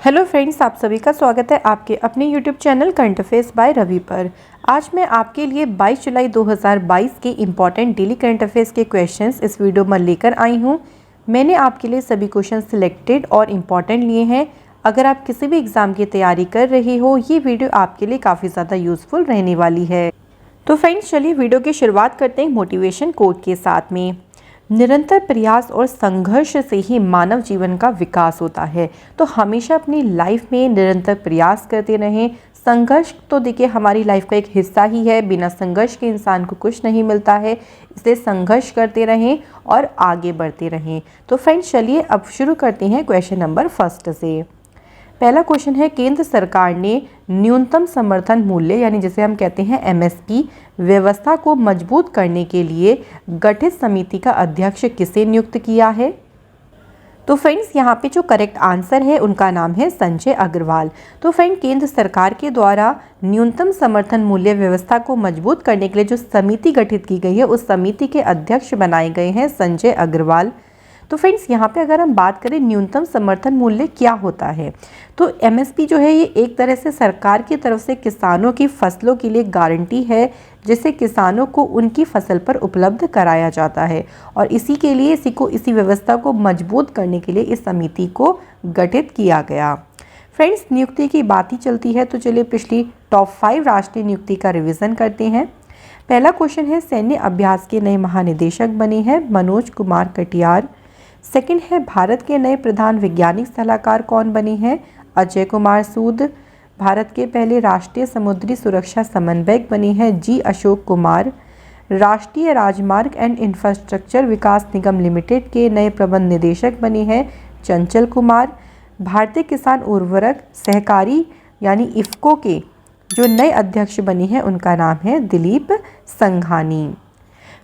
Hello friends, आप सभी का स्वागत है आपके अपने YouTube channel current affairs by Ravi पर। आज मैं आपके लिए 22 जुलाई 2022 के इम्पॉर्टेंट डेली करंट अफेयर्स के क्वेश्चंस इस वीडियो में लेकर आई हूं। मैंने आपके लिए सभी क्वेश्चन सिलेक्टेड और इम्पॉर्टेंट लिए हैं। अगर आप किसी भी एग्ज़ाम की तैयारी कर रहे हो, ये वीडियो आपके लिए काफ़ी ज़्यादा यूज़फुल रहने वाली है। तो फ्रेंड्स, चलिए वीडियो की शुरुआत करते हैं मोटिवेशन कोट के साथ में। निरंतर प्रयास और संघर्ष से ही मानव जीवन का विकास होता है। तो हमेशा अपनी लाइफ में निरंतर प्रयास करते रहें। संघर्ष तो देखिए हमारी लाइफ का एक हिस्सा ही है, बिना संघर्ष के इंसान को कुछ नहीं मिलता है। इसलिए संघर्ष करते रहें और आगे बढ़ते रहें। तो फ्रेंड्स, चलिए अब शुरू करते हैं क्वेश्चन नंबर फर्स्ट से। पहला क्वेश्चन है, केंद्र सरकार ने न्यूनतम समर्थन मूल्य यानी जिसे हम कहते हैं एमएसपी व्यवस्था को मजबूत करने के लिए गठित समिति का अध्यक्ष किसे नियुक्त किया है? तो फ्रेंड्स, यहाँ पे जो करेक्ट आंसर है उनका नाम है संजय अग्रवाल। तो फ्रेंड, केंद्र सरकार के द्वारा न्यूनतम समर्थन मूल्य व्यवस्था को मजबूत करने के लिए जो समिति गठित की गई है, उस समिति के अध्यक्ष बनाए गए हैं संजय अग्रवाल। तो फ्रेंड्स, यहाँ पे अगर हम बात करें न्यूनतम समर्थन मूल्य क्या होता है, तो एमएसपी जो है ये एक तरह से सरकार की तरफ से किसानों की फसलों के लिए गारंटी है, जिससे किसानों को उनकी फसल पर उपलब्ध कराया जाता है। और इसी के लिए इसी व्यवस्था को मजबूत करने के लिए इस समिति को गठित किया गया। फ्रेंड्स, नियुक्ति की बात ही चलती है तो चलिए पिछली टॉप 5 राष्ट्रीय नियुक्ति का रिविज़न करते हैं। पहला क्वेश्चन है, सैन्य अभ्यास के नए महानिदेशक बने हैं मनोज कुमार कटियार। सेकंड है, भारत के नए प्रधान वैज्ञानिक सलाहकार कौन बने हैं? अजय कुमार सूद। भारत के पहले राष्ट्रीय समुद्री सुरक्षा समन्वयक बने हैं जी अशोक कुमार। राष्ट्रीय राजमार्ग and infrastructure Vikas Nigam limited के नए प्रबंध निदेशक बने हैं चंचल कुमार। भारतीय किसान उर्वरक सहकारी यानी इफ्को के जो नए अध्यक्ष बने हैं उनका नाम है दिलीप संघानी।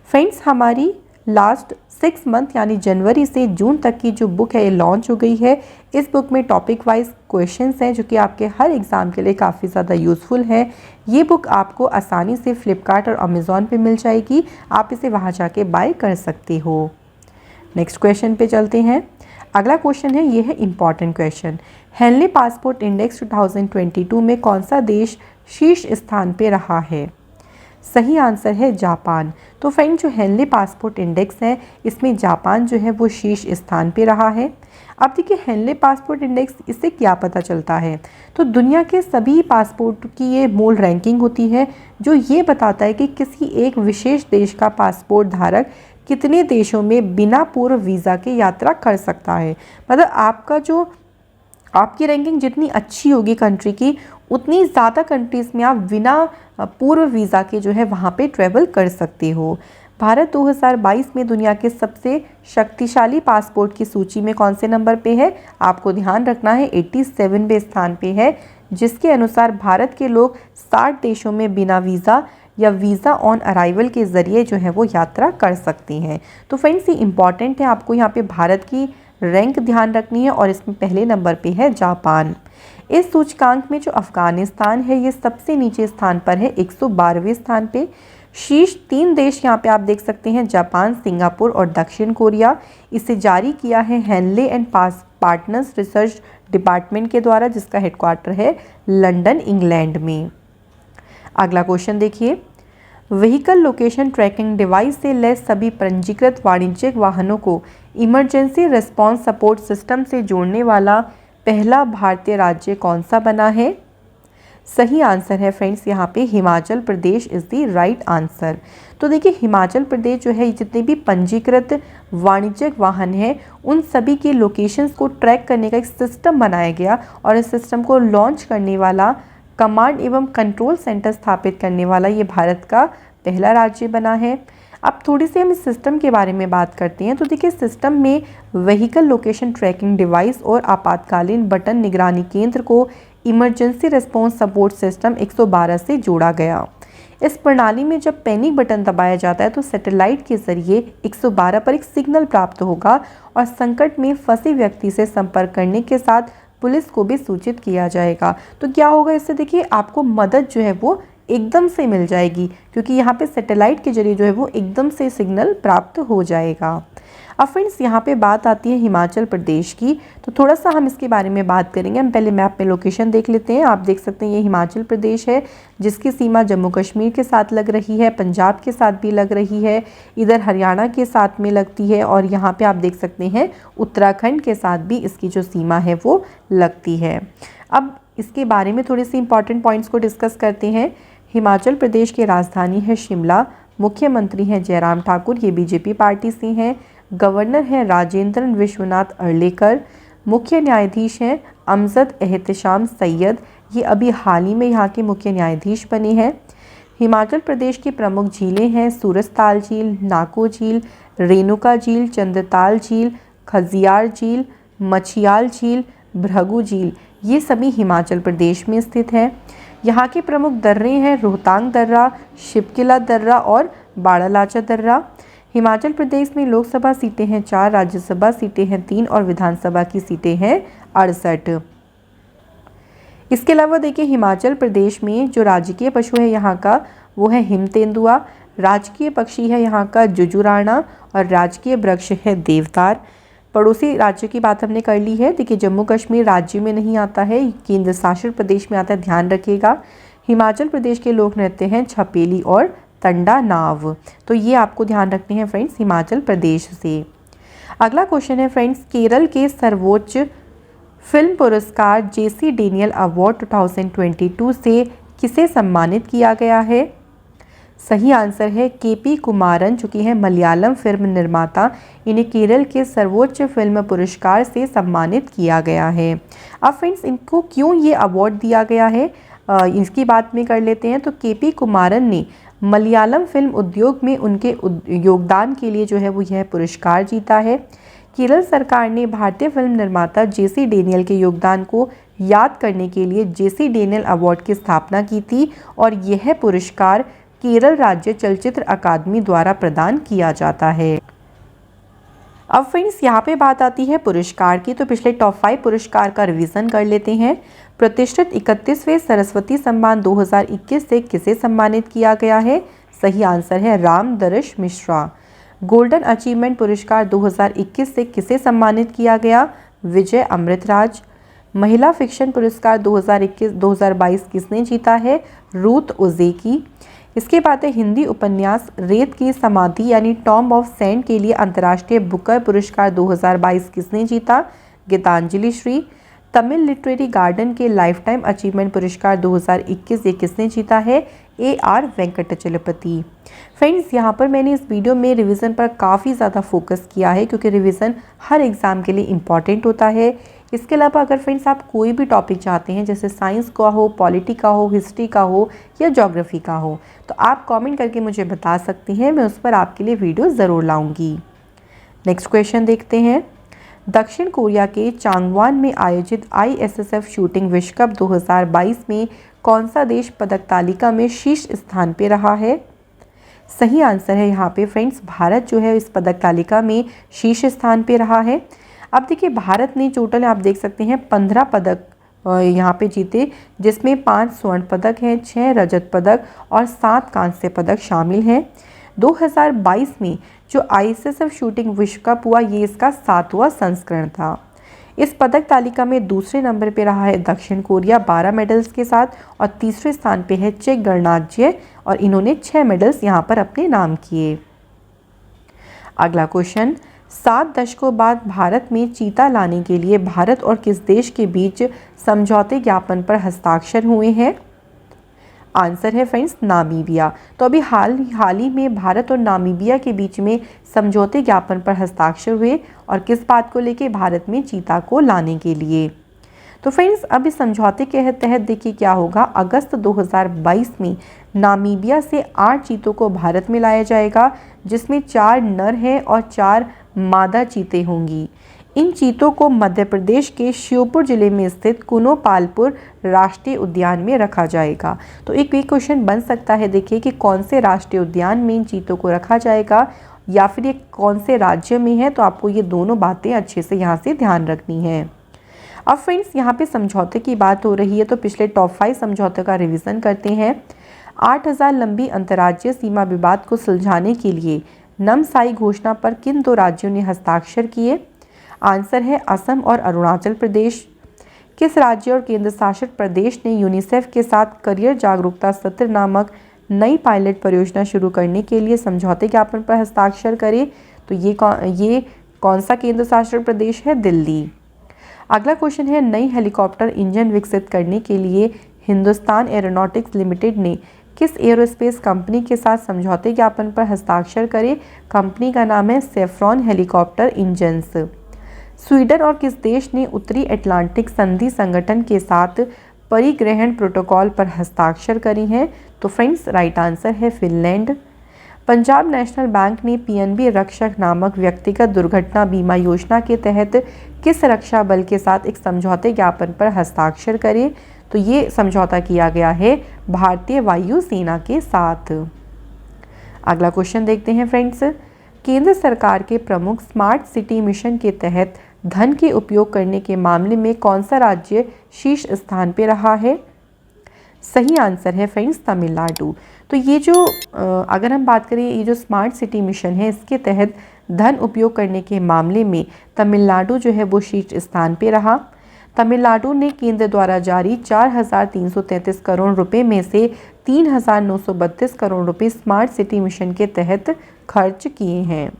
फ्रेंड्स, हमारी लास्ट 6 मंथ यानी जनवरी से जून तक की जो बुक है ये लॉन्च हो गई है। इस बुक में टॉपिक वाइज क्वेश्चंस हैं जो कि आपके हर एग्ज़ाम के लिए काफ़ी ज़्यादा यूज़फुल है। ये बुक आपको आसानी से फ्लिपकार्ट और अमेज़ॉन पे मिल जाएगी, आप इसे वहाँ जाके बाय कर सकते हो। नेक्स्ट क्वेश्चन पे चलते हैं। अगला क्वेश्चन है, ये है important question. Henley passport index 2022 में कौन सा देश शीर्ष स्थान पे रहा है? सही आंसर है जापान। तो फ्रेंड, जो हेनली पासपोर्ट इंडेक्स है इसमें जापान जो है वो शीर्ष स्थान पे रहा है। अब देखिए, हेनली पासपोर्ट इंडेक्स, इससे क्या पता चलता है? तो दुनिया के सभी पासपोर्ट की ये मूल रैंकिंग होती है जो ये बताता है कि किसी एक विशेष देश का पासपोर्ट धारक कितने देशों में बिना पूर्व वीज़ा के यात्रा कर सकता है। मतलब आपकी रैंकिंग जितनी अच्छी होगी कंट्री की, उतनी ज़्यादा कंट्रीज़ में आप बिना पूर्व वीज़ा के जो है वहाँ पे ट्रैवल कर सकते हो। भारत 2022 में दुनिया के सबसे शक्तिशाली पासपोर्ट की सूची में कौन से नंबर पे है? आपको ध्यान रखना है 87वें स्थान पे है, जिसके अनुसार भारत के लोग 60 देशों में बिना वीज़ा या वीज़ा ऑन अराइवल के ज़रिए जो है वो यात्रा कर सकती हैं। तो फ्रेंड्स, ये इंपॉर्टेंट है, आपको यहाँ पे भारत की रैंक ध्यान रखनी है और इसमें पहले नंबर पे है जापान। इस सूचकांक में जो अफगानिस्तान है ये सबसे नीचे स्थान पर है, 112वें स्थान पे। शीर्ष 3 देश यहाँ पे आप देख सकते हैं, जापान, सिंगापुर और दक्षिण कोरिया। इसे जारी किया है Henley and Partners research department के द्वारा, जिसका हेडक्वार्टर है लंदन, इंग्लैंड में। अगला क्वेश्चन देखिए, व्हीकल लोकेशन ट्रैकिंग डिवाइस से लैस सभी पंजीकृत वाणिज्यिक वाहनों को इमरजेंसी रिस्पांस सपोर्ट सिस्टम से जोड़ने वाला पहला भारतीय राज्य कौन सा बना है? सही आंसर है फ्रेंड्स यहाँ पे Himachal Pradesh is the right answer. तो देखिए, हिमाचल प्रदेश जो है जितने भी पंजीकृत वाणिज्यिक वाहन हैं उन सभी के लोकेशंस को ट्रैक करने का एक सिस्टम बनाया गया और इस सिस्टम को लॉन्च करने वाला, कमांड एवं कंट्रोल सेंटर स्थापित करने वाला ये भारत का पहला राज्य बना है। अब थोड़ी सी हम इस सिस्टम के बारे में बात करते हैं। तो देखिए, सिस्टम में व्हीकल लोकेशन ट्रैकिंग डिवाइस और आपातकालीन बटन निगरानी केंद्र को इमरजेंसी रिस्पांस सपोर्ट सिस्टम 112 से जोड़ा गया। इस प्रणाली में जब पैनिक बटन दबाया जाता है तो सैटेलाइट के जरिए 112 पर एक सिग्नल प्राप्त होगा और संकट में फंसे व्यक्ति से संपर्क करने के साथ पुलिस को भी सूचित किया जाएगा। तो क्या होगा इससे? देखिए, आपको मदद जो है वो एकदम से मिल जाएगी, क्योंकि यहाँ पे सैटेलाइट के जरिए जो है वो एकदम से सिग्नल प्राप्त हो जाएगा। अब फ्रेंड्स यहाँ पे बात आती है हिमाचल प्रदेश की, तो थोड़ा सा हम इसके बारे में बात करेंगे। हम पहले मैप में लोकेशन देख लेते हैं। आप देख सकते हैं ये हिमाचल प्रदेश है, जिसकी सीमा जम्मू कश्मीर के साथ लग रही है, पंजाब के साथ भी लग रही है, इधर हरियाणा के साथ में लगती है, और यहाँ पे आप देख सकते हैं उत्तराखंड के साथ भी इसकी जो सीमा है वो लगती है। अब इसके बारे में थोड़े से इंपॉर्टेंट पॉइंट्स को डिस्कस करते हैं। हिमाचल प्रदेश की राजधानी है शिमला, मुख्यमंत्री हैं जयराम ठाकुर, ये बीजेपी पार्टी से हैं। गवर्नर हैं राजेंद्र विश्वनाथ अर्लेकर। मुख्य न्यायाधीश हैं अमजद एहतशाम सैयद, ये अभी हाल ही में यहाँ के मुख्य न्यायाधीश बने हैं। हिमाचल प्रदेश की प्रमुख झीलें हैं सूरजताल झील, नाको झील, रेणुका झील, चंद्रताल झील, खजियार झील, मछियाल झील, भृगु झील, ये सभी हिमाचल प्रदेश में स्थित हैं। यहाँ के प्रमुख दर्रे हैं रोहतांग दर्रा, शिपकिला दर्रा और बाड़ालाचा दर्रा। हिमाचल प्रदेश में लोकसभा सीटें हैं 4, राज्यसभा सीटें हैं 3 और विधानसभा की सीटें हैं 68। इसके अलावा देखिए हिमाचल प्रदेश में जो राजकीय पशु है यहाँ का वो है हिम तेंदुआ, राजकीय पक्षी है यहाँ का जुजुराना और राजकीय वृक्ष है देवदार। पड़ोसी राज्य की बात हमने कर ली है। देखिए जम्मू कश्मीर राज्य में नहीं आता है, केंद्र शासित प्रदेश में आता है, ध्यान रखिएगा। हिमाचल प्रदेश के लोक नृत्य हैं छपेली और तंडा नाव, तो ये आपको ध्यान रखने हैं फ्रेंड्स हिमाचल प्रदेश से। अगला क्वेश्चन है फ्रेंड्स, केरल के सर्वोच्च फिल्म पुरस्कार जेसी डेनियल अवार्ड 2022 से किसे सम्मानित किया गया है? सही आंसर है केपी कुमारन, जो कि है मलयालम फिल्म निर्माता। इन्हें केरल के सर्वोच्च फिल्म पुरस्कार से सम्मानित किया गया है। अब फ्रेंड्स इनको क्यों ये अवार्ड दिया गया है इसकी बात में कर लेते हैं। तो केपी कुमारन ने मलयालम फिल्म उद्योग में उनके योगदान के लिए जो है वो यह पुरस्कार जीता है। केरल सरकार ने भारतीय फिल्म निर्माता जेसी डेनियल के योगदान को याद करने के लिए जेसी डेनियल अवार्ड की स्थापना की थी और यह पुरस्कार केरल राज्य चलचित्र अकादमी द्वारा प्रदान किया जाता है। अब फ्रेंड्स यहाँ पे बात आती है पुरस्कार की, तो पिछले टॉप 5 पुरस्कार का रिवीजन कर लेते हैं। प्रतिष्ठित 31वें सरस्वती सम्मान 2021 से किसे सम्मानित किया गया है? सही आंसर है राम दर्श मिश्रा। गोल्डन अचीवमेंट पुरस्कार 2021 से किसे सम्मानित किया गया? विजय अमृतराज। महिला फिक्शन पुरस्कार 2022 किसने जीता है? रूथ ओजेकी। इसके बाद है हिंदी उपन्यास रेत की समाधि यानी टॉम्ब ऑफ सैंड के लिए अंतर्राष्ट्रीय बुकर पुरस्कार 2022 किसने जीता? गीतांजलि श्री। तमिल लिटरेरी गार्डन के लाइफ टाइम अचीवमेंट पुरस्कार 2021 ये किसने जीता है? AR वेंकटचलपति। फ्रेंड्स यहाँ पर मैंने इस वीडियो में रिवीजन पर काफ़ी ज़्यादा फोकस किया है क्योंकि रिवीजन हर एग्ज़ाम के लिए इम्पॉर्टेंट होता है। इसके अलावा अगर फ्रेंड्स आप कोई भी टॉपिक चाहते हैं जैसे साइंस का हो, पॉलिटी का हो, हिस्ट्री का हो या ज्योग्राफी का हो, तो आप कमेंट करके मुझे बता सकती हैं, मैं उस पर आपके लिए वीडियो ज़रूर लाऊंगी। नेक्स्ट क्वेश्चन देखते हैं। दक्षिण कोरिया के चांगवान में आयोजित ISSF शूटिंग विश्व कप 2022 में कौन सा देश पदक तालिका में शीर्ष स्थान पे रहा है? सही आंसर है यहाँ पे फ्रेंड्स भारत जो है इस पदक तालिका में शीर्ष स्थान पे रहा है। अब देखिए भारत ने टोटल आप देख सकते हैं 15 पदक यहाँ पे जीते, जिसमें 5 स्वर्ण पदक हैं, 6 रजत पदक और 7 कांस्य पदक शामिल हैं। 2022 में जो ISSF शूटिंग विश्व कप हुआ ये इसका 7वां संस्करण था। इस पदक तालिका में दूसरे नंबर पे रहा है दक्षिण कोरिया 12 मेडल्स के साथ और तीसरे स्थान पे है चेक गणराज्य और इन्होंने 6 मेडल्स यहाँ पर अपने नाम किए। अगला क्वेश्चन, 7 दशकों बाद भारत में चीता लाने के लिए भारत और किस देश के बीच समझौते ज्ञापन पर हस्ताक्षर हुए हैं? आंसर है फ्रेंड्स नामीबिया। तो अभी हाल ही में भारत और नामीबिया के बीच में समझौते ज्ञापन पर हस्ताक्षर हुए और किस बात को लेके? भारत में चीता को लाने के लिए। तो फ्रेंड्स अब इस समझौते के तहत देखिए क्या होगा। अगस्त 2022 में नामीबिया से 8 चीतों को भारत में लाया जाएगा, जिसमें 4 नर हैं और 4 मादा चीते होंगी। इन चीतों को मध्य प्रदेश के श्योपुर जिले में स्थित कुनो पालपुर राष्ट्रीय उद्यान में रखा जाएगा। तो एक क्वेश्चन बन सकता है देखिए कि कौन से राष्ट्रीय उद्यान में इन चीतों को रखा जाएगा या फिर ये कौन से राज्य में है। तो आपको ये दोनों बातें अच्छे से यहाँ से ध्यान रखनी है। अब फ्रेंड्स यहाँ पे समझौते की बात हो रही है तो पिछले टॉप 5 समझौते का रिवीजन करते हैं। 8000 लंबी अंतर्राज्यीय सीमा विवाद को सुलझाने के लिए नामसाई घोषणा पर किन 2 राज्यों ने हस्ताक्षर किए? आंसर है असम और अरुणाचल प्रदेश। किस राज्य और केंद्र शासित प्रदेश ने यूनिसेफ के साथ करियर जागरूकता सत्र नामक नई पायलट परियोजना शुरू करने के लिए समझौते ज्ञापन पर हस्ताक्षर करे? तो ये कौन सा केंद्र शासित प्रदेश है? दिल्ली। अगला क्वेश्चन है, नई हेलीकॉप्टर इंजन विकसित करने के लिए हिंदुस्तान एरोनॉटिक्स लिमिटेड ने किस एरोस्पेस कंपनी के साथ समझौते ज्ञापन पर हस्ताक्षर करे? कंपनी का नाम है सेफ्रॉन हेलीकॉप्टर इंजन्स। स्वीडन और किस देश ने उत्तरी अटलांटिक संधि संगठन के साथ परिग्रहण प्रोटोकॉल पर हस्ताक्षर करे हैं? तो फ्रेंड्स, राइट आंसर है फिनलैंड। पंजाब नेशनल बैंक ने पीएनबी रक्षक नामक व्यक्तिगत दुर्घटना बीमा योजना के तहत किस रक्षा बल के साथ एक समझौते ज्ञापन पर हस्ताक्षर करे? तो ये समझौता किया गया है भारतीय वायु सेना के साथ। अगला क्वेश्चन देखते हैं फ्रेंड्स, केंद्र सरकार के प्रमुख स्मार्ट सिटी मिशन के तहत धन के उपयोग करने के मामले में कौन सा राज्य शीर्ष स्थान पे रहा है? सही आंसर है फ्रेंड्स तमिलनाडु। तो ये जो अगर हम बात करें, ये जो स्मार्ट सिटी मिशन है, इसके तहत धन उपयोग करने के मामले में तमिलनाडु जो है वो शीर्ष स्थान पे रहा। तमिलनाडु ने केंद्र द्वारा जारी 4,333 करोड़ रुपए में से 3,932 करोड़ रुपए स्मार्ट सिटी मिशन के तहत खर्च किए हैं।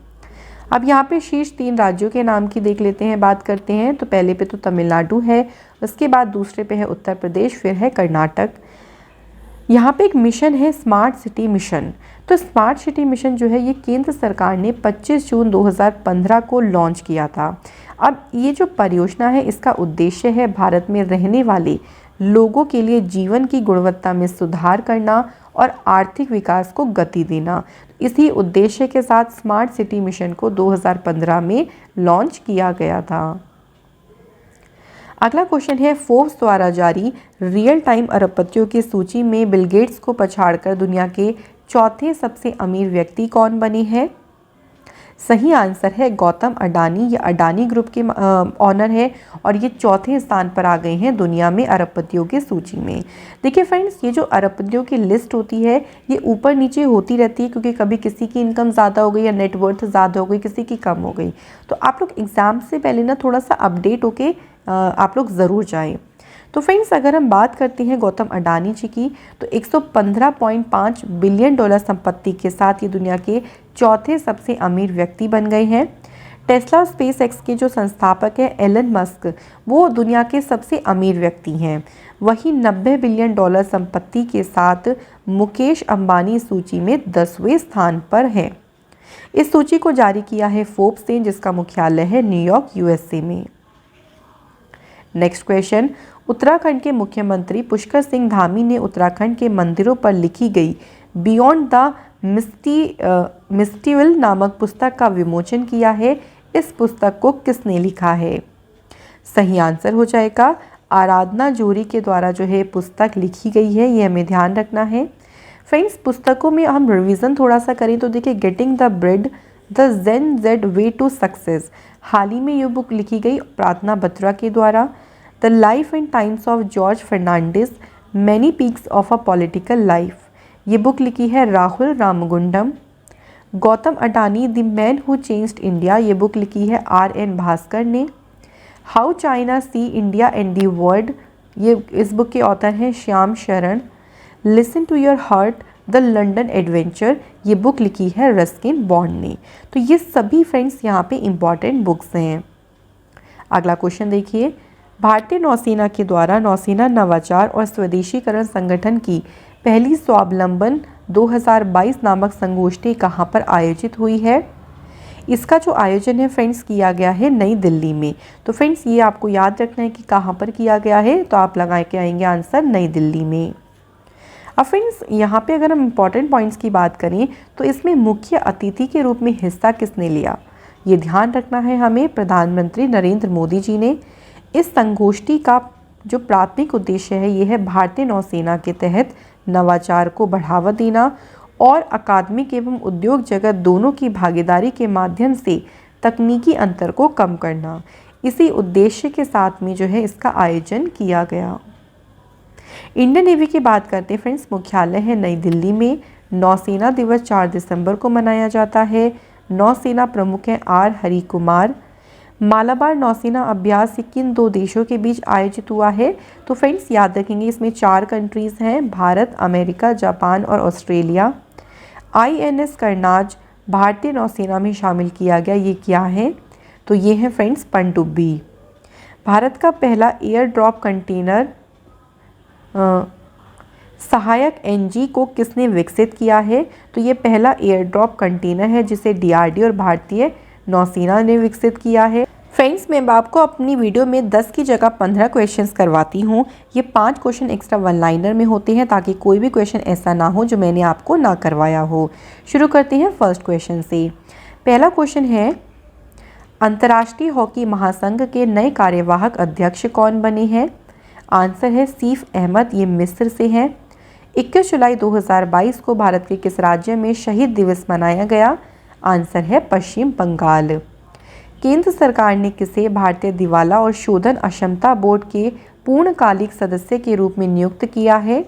अब यहाँ पे शीर्ष 3 राज्यों के नाम की देख लेते हैं, बात करते हैं। तो पहले पे तो तमिलनाडु है, उसके बाद दूसरे पे है उत्तर प्रदेश, फिर है कर्नाटक। यहाँ पे एक मिशन है स्मार्ट सिटी मिशन। तो स्मार्ट सिटी मिशन जो है ये केंद्र सरकार ने 25 जून 2015 को लॉन्च किया था। अब ये जो परियोजना है, इसका उद्देश्य है भारत में रहने वाले लोगों के लिए जीवन की गुणवत्ता में सुधार करना और आर्थिक विकास को गति देना। इसी उद्देश्य के साथ स्मार्ट सिटी मिशन को 2015 में लॉन्च किया गया था। अगला क्वेश्चन है, फोर्ब्स द्वारा जारी रियल टाइम अरबपतियों की सूची में बिल गेट्स को पछाड़कर दुनिया के चौथे सबसे अमीर व्यक्ति कौन बने हैं? सही आंसर है गौतम अडानी। ये अडानी ग्रुप के ऑनर है और ये चौथे स्थान पर आ गए हैं दुनिया में अरबपतियों की सूची में। देखिए फ्रेंड्स, ये जो अरबपतियों की लिस्ट होती है ये ऊपर नीचे होती रहती है, क्योंकि कभी किसी की इनकम ज़्यादा हो गई या नेटवर्थ ज़्यादा हो गई, किसी की कम हो गई। तो आप लोग एग्ज़ाम से पहले ना थोड़ा सा अपडेट होके आप लोग ज़रूर जाएँ। तो फ्रेंड्स, अगर हम बात करते हैं गौतम अडानी जी की, तो 115.5 बिलियन डॉलर संपत्ति के साथ ये दुनिया के चौथे सबसे अमीर व्यक्ति बन गए हैं। टेस्ला और स्पेस एक्स के जो संस्थापक हैं एलन मस्क, वो दुनिया के सबसे अमीर व्यक्ति हैं। वहीं 90 बिलियन डॉलर संपत्ति के साथ मुकेश अंबानी सूची में 10वें स्थान पर हैं। इस सूची को जारी किया है फोर्ब्स ने, जिसका मुख्यालय है न्यूयॉर्क, यूएसए में। नेक्स्ट क्वेश्चन, उत्तराखंड के मुख्यमंत्री पुष्कर सिंह धामी ने उत्तराखंड के मंदिरों पर लिखी गई बियॉन्ड द मिस्टिवल नामक पुस्तक का विमोचन किया है। इस पुस्तक को किसने लिखा है? सही आंसर हो जाएगा आराधना जोरी के द्वारा जो है पुस्तक लिखी गई है, ये हमें ध्यान रखना है। फ्रेंड्स, पुस्तकों में हम रिवीजन थोड़ा सा करें तो देखिए, getting the bread, the Gen Z way to success, हाल ही में ये बुक लिखी गई प्रार्थना बत्रा के द्वारा। The life and times of George Fernandes, many peaks of a political life, ये बुक लिखी है Rahul Ramagundam. Gautam Adani, the man who changed India, ये बुक लिखी है RN भास्कर ने। How China sees India and the world, ये इस बुक के ऑथर हैं Shyam Sharan. Listen to your heart, the London adventure, ये बुक लिखी है रस्किन बॉन्ड ने। तो ये सभी फ्रेंड्स यहाँ पे इम्पॉर्टेंट बुक्स हैं। अगला क्वेश्चन देखिए, भारतीय नौसेना के द्वारा नौसेना नवाचार और स्वदेशीकरण संगठन की पहली स्वावलंबन 2022 नामक संगोष्ठी कहाँ पर आयोजित हुई है? इसका जो आयोजन है फ्रेंड्स किया गया है नई दिल्ली में। तो फ्रेंड्स, ये आपको याद रखना है कि कहाँ पर किया गया है, तो आप लगा के आएंगे आंसर नई दिल्ली में। अब फ्रेंड्स, यहाँ पे अगर हम इम्पॉर्टेंट पॉइंट्स की बात करें तो इसमें मुख्य अतिथि के रूप में हिस्सा किसने लिया? ये ध्यान रखना है हमें, प्रधानमंत्री नरेंद्र मोदी जी ने। इस संगोष्ठी का जो प्राथमिक उद्देश्य है ये है भारतीय नौसेना के तहत नवाचार को बढ़ावा देना और अकादमिक एवं उद्योग जगत दोनों की भागीदारी के माध्यम से तकनीकी अंतर को कम करना। इसी उद्देश्य के साथ में जो है इसका आयोजन किया गया। इंडियन नेवी की बात करते हैं फ्रेंड्स, मुख्यालय है नई दिल्ली में। नौसेना दिवस 4 दिसंबर को मनाया जाता है। नौसेना प्रमुख हैं आर हरि कुमार। मालाबार नौसेना अभ्यास किन 2 देशों के बीच आयोजित हुआ है? तो फ्रेंड्स याद रखेंगे इसमें 4 कंट्रीज़ हैं, भारत, अमेरिका, जापान और ऑस्ट्रेलिया। INS करनाज भारतीय नौसेना में शामिल किया गया, ये क्या है? तो ये है फ्रेंड्स पनडुब्बी। भारत का पहला एयर ड्रॉप कंटेनर सहायक NG को किसने विकसित किया है? तो ये पहला एयर ड्रॉप कंटेनर है जिसे DRDO और भारतीय नौसेना ने विकसित किया है। फ्रेंड्स मैं आपको अपनी वीडियो में 10 की जगह 15 क्वेश्चंस करवाती हूँ। ये 5 क्वेश्चन एक्स्ट्रा वन लाइनर में होते हैं ताकि कोई भी क्वेश्चन ऐसा ना हो जो मैंने आपको ना करवाया हो। शुरू करते हैं फर्स्ट क्वेश्चन से। पहला क्वेश्चन है, अंतर्राष्ट्रीय हॉकी महासंघ के नए कार्यवाहक अध्यक्ष कौन बने हैं? आंसर है सीफ अहमद, ये मिस्र से हैं। 21 जुलाई 2022 को भारत के किस राज्य में शहीद दिवस मनाया गया? आंसर है पश्चिम बंगाल। केंद्र सरकार ने किसे भारतीय दिवाला और शोधन अक्षमता बोर्ड के पूर्णकालिक सदस्य के रूप में नियुक्त किया है?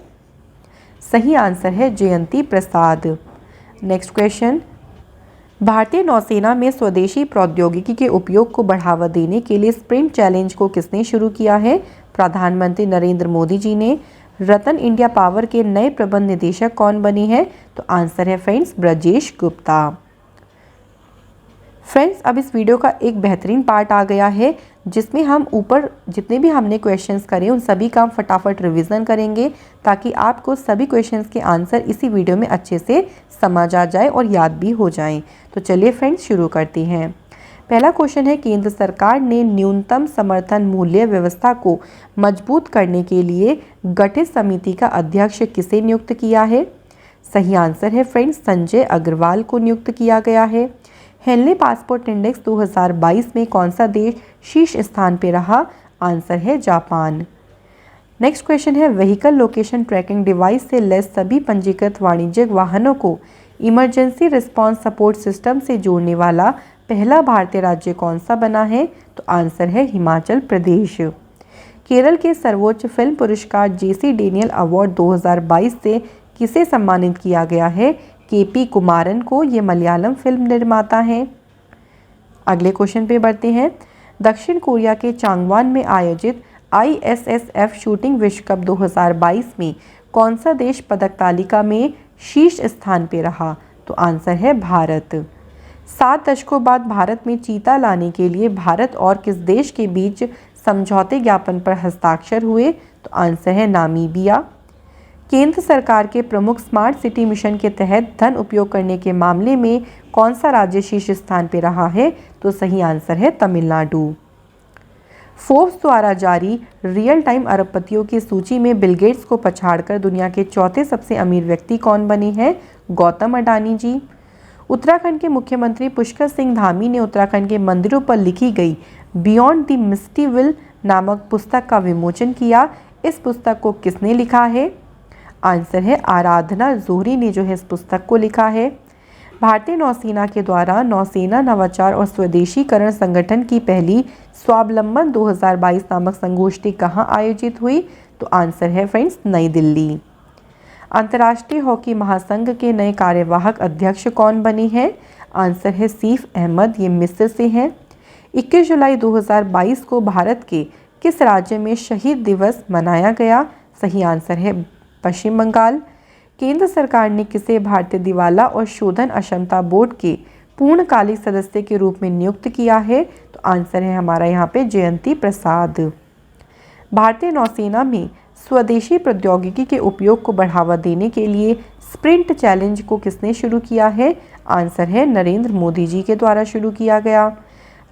सही आंसर है जयंती प्रसाद। नेक्स्ट क्वेश्चन, भारतीय नौसेना में स्वदेशी प्रौद्योगिकी के उपयोग को बढ़ावा देने के लिए स्प्रिंट चैलेंज को किसने शुरू किया है? प्रधानमंत्री नरेंद्र मोदी जी ने। रतन इंडिया पावर के नए प्रबंध निदेशक कौन बने हैं? तो आंसर है फ्रेंड्स ब्रजेश गुप्ता। फ्रेंड्स अब इस वीडियो का एक बेहतरीन पार्ट आ गया है जिसमें हम ऊपर जितने भी हमने क्वेश्चंस करे उन सभी का हम फटाफट रिवीजन करेंगे ताकि आपको सभी क्वेश्चंस के आंसर इसी वीडियो में अच्छे से समझ आ जाए और याद भी हो जाएं। तो चलिए फ्रेंड्स शुरू करते हैं। पहला क्वेश्चन है, केंद्र सरकार ने न्यूनतम समर्थन मूल्य व्यवस्था को मजबूत करने के लिए गठित समिति का अध्यक्ष किसे नियुक्त किया है? सही आंसर है फ्रेंड्स संजय अग्रवाल को नियुक्त किया गया है। हेनले पासपोर्ट इंडेक्स 2022 में कौन सा देश शीर्ष स्थान पर रहा? आंसर है जापान। नेक्स्ट क्वेश्चन है, व्हीकल लोकेशन ट्रैकिंग डिवाइस से लैस सभी पंजीकृत वाणिज्यिक वाहनों को इमरजेंसी रिस्पांस सपोर्ट सिस्टम से जोड़ने वाला पहला भारतीय राज्य कौन सा बना है? तो आंसर है हिमाचल प्रदेश। केरल के सर्वोच्च फिल्म पुरस्कार JC डेनियल अवार्ड 2022 से किसे सम्मानित किया गया है? KP कुमारन को, ये मलयालम फिल्म निर्माता हैं। अगले क्वेश्चन पे बढ़ते हैं। दक्षिण कोरिया के चांगवान में आयोजित ISSF शूटिंग विश्व कप 2022 में कौन सा देश पदक तालिका में शीर्ष स्थान पे रहा? तो आंसर है भारत। 7 दशकों बाद भारत में चीता लाने के लिए भारत और किस देश के बीच समझौते ज्ञापन पर हस्ताक्षर हुए? तो आंसर है नामीबिया। केंद्र सरकार के प्रमुख स्मार्ट सिटी मिशन के तहत धन उपयोग करने के मामले में कौन सा राज्य शीर्ष स्थान पर रहा है? तो सही आंसर है तमिलनाडु। फोर्ब्स द्वारा जारी रियल टाइम अरबपतियों की सूची में बिल गेट्स को पछाड़कर दुनिया के चौथे सबसे अमीर व्यक्ति कौन बने हैं? गौतम अडानी जी। उत्तराखंड के मुख्यमंत्री पुष्कर सिंह धामी ने उत्तराखंड के मंदिरों पर लिखी गई बियॉन्ड द मिस्टी विल नामक पुस्तक का विमोचन किया। इस पुस्तक को किसने लिखा है? आंसर है आराधना जोहरी ने जो है इस पुस्तक को लिखा है। भारतीय नौसेना के द्वारा नौसेना नवाचार और स्वदेशीकरण संगठन की पहली स्वावलंबन 2022 नामक संगोष्ठी कहाँ आयोजित हुई? तो आंसर है फ्रेंड्स नई दिल्ली। अंतर्राष्ट्रीय हॉकी महासंघ के नए कार्यवाहक अध्यक्ष कौन बने हैं? आंसर है सीफ अहमद, ये मिस्र से हैं। 21 जुलाई 2022 को भारत के किस राज्य में शहीद दिवस मनाया गया? सही आंसर है पश्चिम बंगाल। केंद्र सरकार ने किसे भारतीय दिवाला और शोधन अक्षमता बोर्ड के पूर्णकालिक सदस्य के रूप में नियुक्त किया है? तो आंसर है हमारा यहाँ पे जयंती प्रसाद। भारतीय नौसेना में स्वदेशी प्रौद्योगिकी के उपयोग को बढ़ावा देने के लिए स्प्रिंट चैलेंज को किसने शुरू किया है? आंसर है नरेंद्र मोदी जी के द्वारा शुरू किया गया।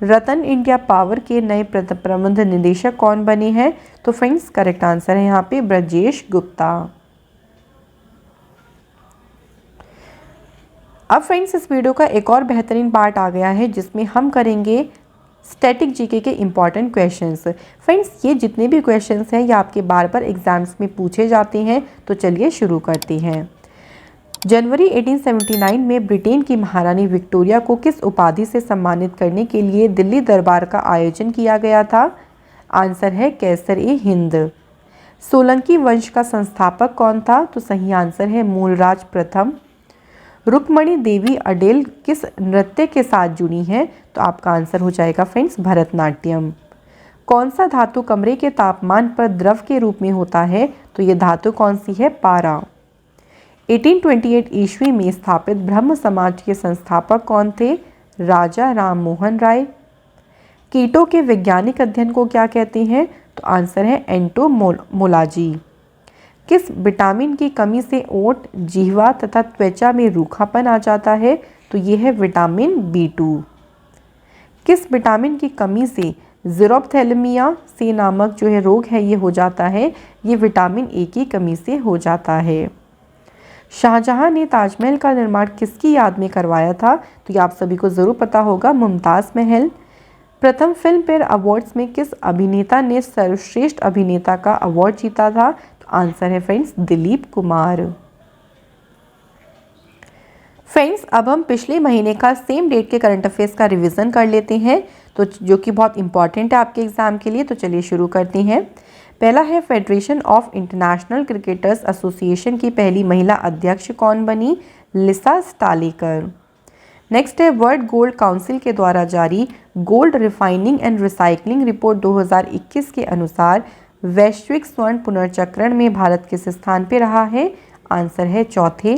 रतन इंडिया पावर के नए प्रबंध निदेशक कौन बने हैं? तो फ्रेंड्स करेक्ट आंसर है यहाँ पे ब्रजेश गुप्ता। अब फ्रेंड्स इस वीडियो का एक और बेहतरीन पार्ट आ गया है जिसमें हम करेंगे स्टैटिक जीके के इम्पॉर्टेंट क्वेश्चंस। फ्रेंड्स ये जितने भी क्वेश्चंस हैं ये आपके बार बार एग्जाम्स में पूछे जाते हैं, तो चलिए शुरू करते हैं। जनवरी 1879 में ब्रिटेन की महारानी विक्टोरिया को किस उपाधि से सम्मानित करने के लिए दिल्ली दरबार का आयोजन किया गया था? आंसर है कैसर-ए-हिंद। सोलंकी वंश का संस्थापक कौन था? तो सही आंसर है मूलराज प्रथम। रुक्मणी देवी अडेल किस नृत्य के साथ जुड़ी हैं? तो आपका आंसर हो जाएगा फ्रेंड्स भरतनाट्यम। कौन सा धातु कमरे के तापमान पर द्रव के रूप में होता है? तो ये धातु कौन सी है? पारा। 1828 ईस्वी में स्थापित ब्रह्म समाज के संस्थापक कौन थे? राजा राम मोहन राय। कीटों के वैज्ञानिक अध्ययन को क्या कहते हैं? तो आंसर है एंटोमोलॉजी। किस विटामिन की कमी से ओठ, जिह्वा तथा त्वचा में रूखापन आ जाता है? तो ये है विटामिन B2। किस विटामिन की कमी से ज़ीरोफ्थैलेमिया से नामक जो है रोग है ये हो जाता है? ये विटामिन A की कमी से हो जाता है। शाहजहां ने ताजमहल का निर्माण किसकी याद में करवाया था? तो ये आप सभी को ज़रूर पता होगा, मुमताज़ महल। प्रथम फिल्म फेयर अवार्ड्स में किस अभिनेता ने सर्वश्रेष्ठ अभिनेता का अवार्ड जीता था? तो आंसर है फ्रेंड्स दिलीप कुमार। फ्रेंड्स अब हम पिछले महीने का सेम डेट के करंट अफेयर्स का रिवीजन कर लेते हैं, तो जो कि बहुत इंपॉर्टेंट है आपके एग्जाम के लिए। तो चलिए शुरू करते हैं। पहला है federation of international cricketers association की पहली महिला अध्यक्ष कौन बनी? लिसा स्टालेकर। नेक्स्ट है वर्ल्ड गोल्ड काउंसिल के द्वारा जारी gold refining and recycling report 2021 के अनुसार वैश्विक स्वर्ण पुनर्चक्रण में भारत किस स्थान पर रहा है? आंसर है चौथे।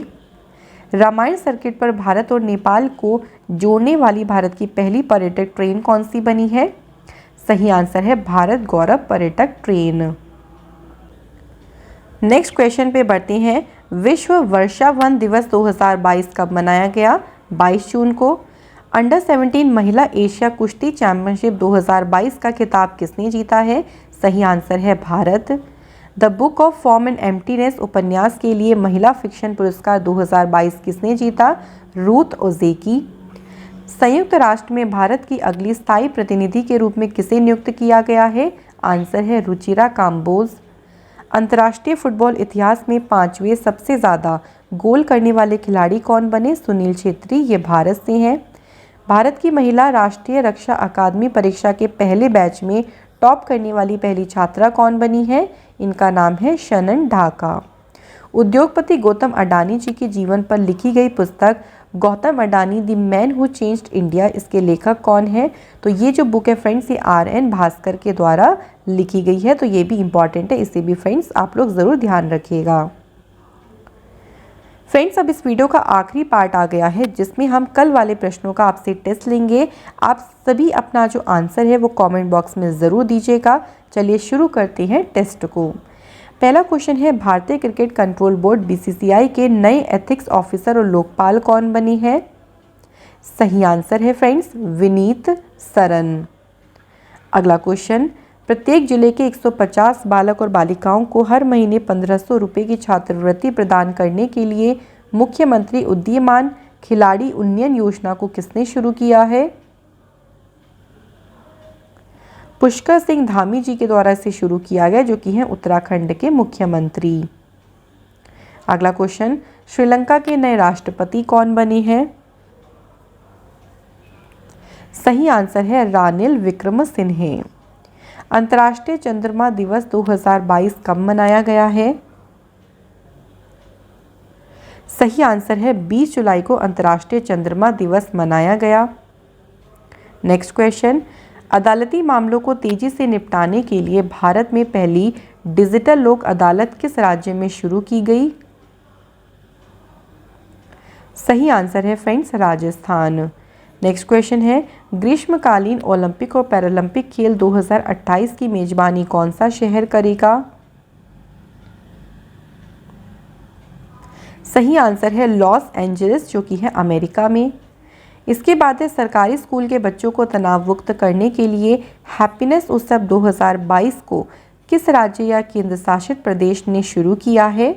रामायण सर्किट पर भारत और नेपाल को जोड़ने वाली भारत की पहली पर्यटक ट्रेन कौन सी बनी है? सही आंसर है भारत गौरव पर्यटक ट्रेन। नेक्स्ट क्वेश्चन पे बढ़ते हैं। विश्व वर्षा वन दिवस 2022 कब मनाया गया? 22 जून को। अंडर 17 महिला एशिया कुश्ती चैंपियनशिप 2022 का खिताब किसने जीता है? सही आंसर है Bharat. The book of form and emptiness उपन्यास के लिए महिला फिक्शन पुरस्कार 2022 किसने जीता? रूथ ओजेकी। संयुक्त राष्ट्र में भारत की अगली स्थायी प्रतिनिधि के रूप में किसे नियुक्त किया गया है? आंसर है रुचिरा काम्बोज। अंतर्राष्ट्रीय फुटबॉल इतिहास में 5वें सबसे ज़्यादा गोल करने वाले खिलाड़ी कौन बने? सुनील छेत्री, ये भारत से हैं। भारत की महिला राष्ट्रीय रक्षा अकादमी परीक्षा के पहले बैच में टॉप करने वाली पहली छात्रा कौन बनी है? इनका नाम है शनन ढाका। उद्योगपति गौतम अडानी जी के जीवन पर लिखी गई पुस्तक Gautam Adani the man who changed India, इसके लेखक कौन है? तो ये जो बुक है फ्रेंड्स ये RN भास्कर के द्वारा लिखी गई है, तो ये भी इम्पॉर्टेंट है, इसे भी फ्रेंड्स आप लोग ज़रूर ध्यान रखिएगा। फ्रेंड्स अब इस वीडियो का आखिरी पार्ट आ गया है जिसमें हम कल वाले प्रश्नों का आपसे टेस्ट लेंगे। आप सभी अपना जो आंसर है वो कमेंट बॉक्स में ज़रूर दीजिएगा। चलिए शुरू करते हैं टेस्ट को। पहला क्वेश्चन है भारतीय क्रिकेट कंट्रोल बोर्ड BCCI के नए एथिक्स ऑफिसर और लोकपाल कौन बनी है? सही आंसर है फ्रेंड्स विनीत सरन। अगला क्वेश्चन, प्रत्येक जिले के 150 बालक और बालिकाओं को हर महीने 1500 रुपये की छात्रवृत्ति प्रदान करने के लिए मुख्यमंत्री उदीयमान खिलाड़ी उन्नयन योजना को किसने शुरू किया है? पुष्कर सिंह धामी जी के द्वारा इसे शुरू किया गया, जो कि हैं उत्तराखंड के मुख्यमंत्री। अगला क्वेश्चन, श्रीलंका के नए राष्ट्रपति कौन बने हैं? सही आंसर है रानिल विक्रमसिंघे। अंतर्राष्ट्रीय चंद्रमा दिवस 2022 कब मनाया गया है? सही आंसर है 20 जुलाई को अंतर्राष्ट्रीय चंद्रमा दिवस मनाया गया। नेक्स्ट क्वेश्चन, अदालती मामलों को तेजी से निपटाने के लिए भारत में पहली डिजिटल लोक अदालत किस राज्य में शुरू की गई? सही आंसर है फ्रेंड्स राजस्थान। नेक्स्ट क्वेश्चन है, ग्रीष्मकालीन ओलंपिक और पैरालंपिक खेल 2028 की मेजबानी कौन सा शहर करेगा? सही आंसर है लॉस एंजलिस, जो कि है अमेरिका में। इसके बाद है सरकारी स्कूल के बच्चों को तनाव मुक्त करने के लिए हैप्पीनेस उत्सव 2022 को किस राज्य या केंद्र शासित प्रदेश ने शुरू किया है?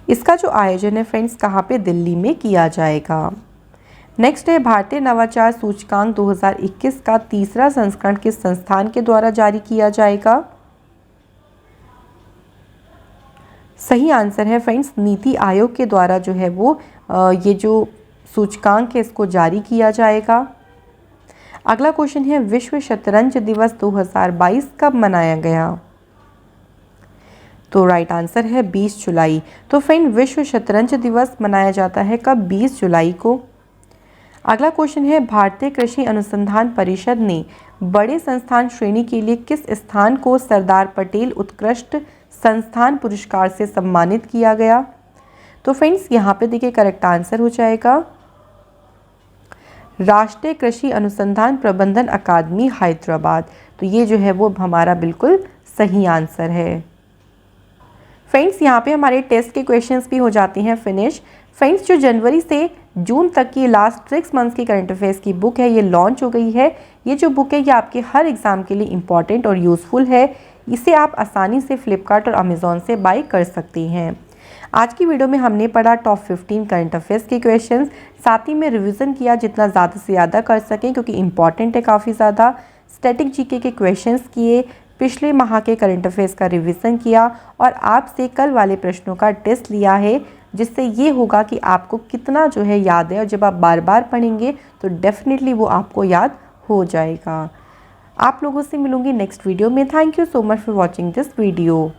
इसका जो आयोजन है फ्रेंड्स कहाँ पे? दिल्ली में किया जाएगा। नेक्स्ट है भारतीय नवाचार सूचकांक 2021 का तीसरा संस्करण किस संस्थान के द्वारा जारी किया जाएगा? सही आंसर है फ्रेंड्स नीति आयोग के द्वारा जो है वो ये जो सूचकांक है इसको जारी किया जाएगा। अगला क्वेश्चन है विश्व शतरंज दिवस 2022 कब मनाया गया? तो राइट आंसर है 20 जुलाई। तो फ्रेंड, विश्व शतरंज दिवस मनाया जाता है कब? 20 जुलाई को। अगला क्वेश्चन है, भारतीय कृषि अनुसंधान परिषद ने बड़े संस्थान श्रेणी के लिए किस स्थान को सरदार पटेल उत्कृष्ट संस्थान पुरस्कार से सम्मानित किया गया? तो फ्रेंड्स, यहाँ पे देखिए करेक्ट आंसर हो जाएगा राष्ट्रीय कृषि अनुसंधान प्रबंधन अकादमी हैदराबाद। तो ये जो है वो हमारा बिल्कुल सही आंसर है। फ्रेंड्स, यहाँ पे हमारे टेस्ट के क्वेश्चंस भी हो जाते हैं फिनिश। फ्रेंड्स, जो जनवरी से जून तक की लास्ट 6 मंथ्स की करंट अफेयर्स की बुक है, ये लॉन्च हो गई है। ये जो बुक है ये आपके हर एग्ज़ाम के लिए इंपॉर्टेंट और यूज़फुल है। इसे आप आसानी से फ्लिपकार्ट और अमेज़ॉन से बाई कर सकती हैं। आज की वीडियो में हमने पढ़ा टॉप 15 करंट अफेयर्स के क्वेश्चंस, साथ ही में रिवीजन किया जितना ज़्यादा से ज़्यादा कर सकें क्योंकि इंपॉर्टेंट है काफ़ी ज़्यादा। स्टैटिक जीके के क्वेश्चंस किए, पिछले माह के करंट अफेयर्स का रिवीजन किया और आपसे कल वाले प्रश्नों का टेस्ट लिया है, जिससे ये होगा कि आपको कितना जो है याद है और जब आप बार बार पढ़ेंगे तो डेफिनेटली वो आपको याद हो जाएगा। आप लोगों से मिलूंगी नेक्स्ट वीडियो में। Thank you so much for watching this video.